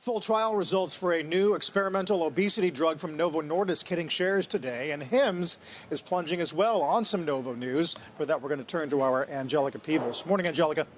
Full trial results for a new experimental obesity drug from Novo Nordisk hitting shares today, and Hims is plunging as well on some Novo news. For that, we're going to turn to our Angelica Peebles. Morning, Angelica.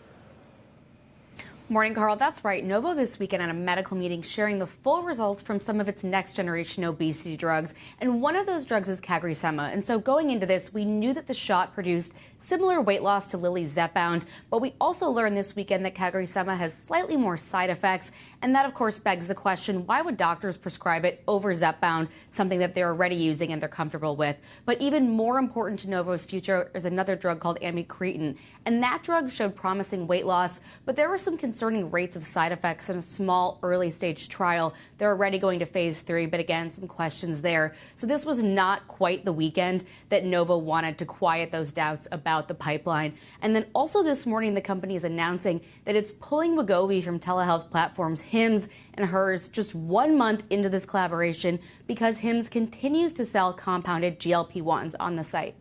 Morning, Carl. That's right. Novo this weekend at a medical meeting sharing the full results from some of its next generation obesity drugs. And one of those drugs is CagriSema. And so going into this, we knew that the shot produced similar weight loss to Lilly's Zepbound. But we also learned this weekend that CagriSema has slightly more side effects. And that, of course, begs the question, why would doctors prescribe it over Zepbound, something that they're already using and they're comfortable with? But even more important to Novo's future is another drug called amycretin. And that drug showed promising weight loss, but there were some concerning rates of side effects in a small early stage trial. They're already going to phase 3, but again, some questions there. So this was not quite the weekend that Novo wanted to quiet those doubts about the pipeline. And then also this morning, the company is announcing that it's pulling Wegovy from telehealth platforms Hims and Hers just 1 month into this collaboration because Hims continues to sell compounded GLP-1s on the site.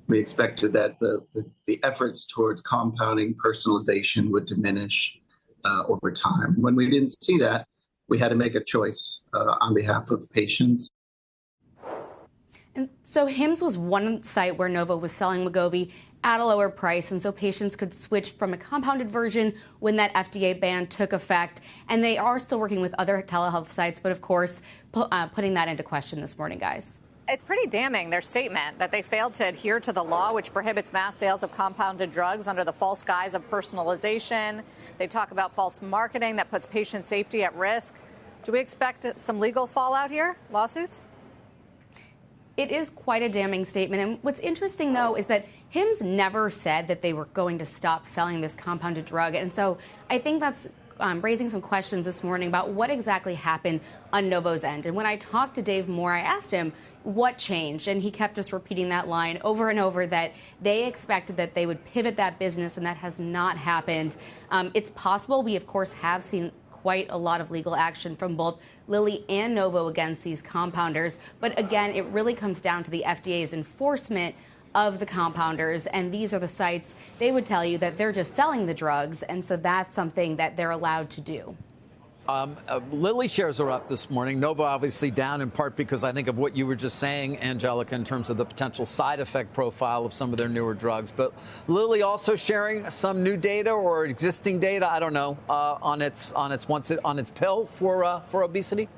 We expected that the efforts towards compounding personalization would diminish over time. When we didn't see that, we had to make a choice on behalf of patients. And so Hims was one site where Novo was selling Wegovy at a lower price, and so patients could switch from a compounded version when that FDA ban took effect. And they are still working with other telehealth sites, but of course, putting that into question this morning, guys. It's pretty damning, their statement, that they failed to adhere to the law, which prohibits mass sales of compounded drugs under the false guise of personalization. They talk about false marketing that puts patient safety at risk. Do we expect some legal fallout here, lawsuits? It is quite a damning statement. And what's interesting, though, is that Hims never said that they were going to stop selling this compounded drug. And so I think that's raising some questions this morning about what exactly happened on Novo's end. And when I talked to Dave Moore, I asked him what changed, and he kept just repeating that line over and over, that they expected that they would pivot that business, and that has not happened. It's possible. We, of course, have seen quite a lot of legal action from both Lilly and Novo against these compounders. But again, it really comes down to the FDA's enforcement of the compounders, and these are the sites, they would tell you that they're just selling the drugs, and so that's something that they're allowed to do. Lilly shares are up this morning. Novo obviously down, in part because I think of what you were just saying, Angelica, in terms of the potential side effect profile of some of their newer drugs. But Lilly also sharing some new data or existing data, I don't know, on its pill for obesity.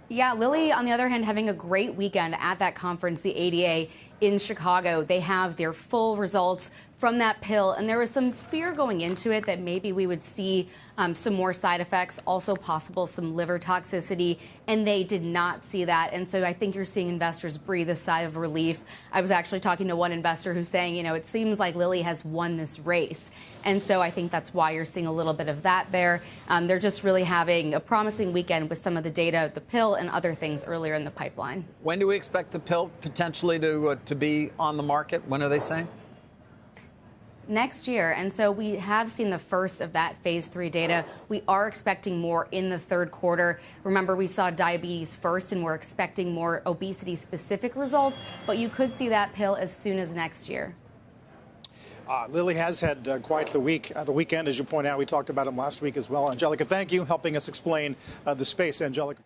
Yeah, Lilly, on the other hand, having a great weekend at that conference, the ADA in Chicago. They have their full results from that pill, and there was some fear going into it that maybe we would see some more side effects, also possible some liver toxicity, and they did not see that. And so I think you're seeing investors breathe a sigh of relief. I was actually talking to one investor who's saying, you know, it seems like Lilly has won this race. And so I think that's why you're seeing a little bit of that there. They're just really having a promising weekend with some of the data, the pill, and other things earlier in the pipeline. When do we expect the pill potentially to be on the market? When are they saying? Next year. And so we have seen the first of that phase 3 data. We are expecting more in the third quarter. Remember, we saw diabetes first, and we're expecting more obesity specific results, but you could see that pill as soon as next year. Lilly has had quite the weekend, as you point out. We talked about him last week as well. Angelica, thank you, helping us explain the space. Angelica.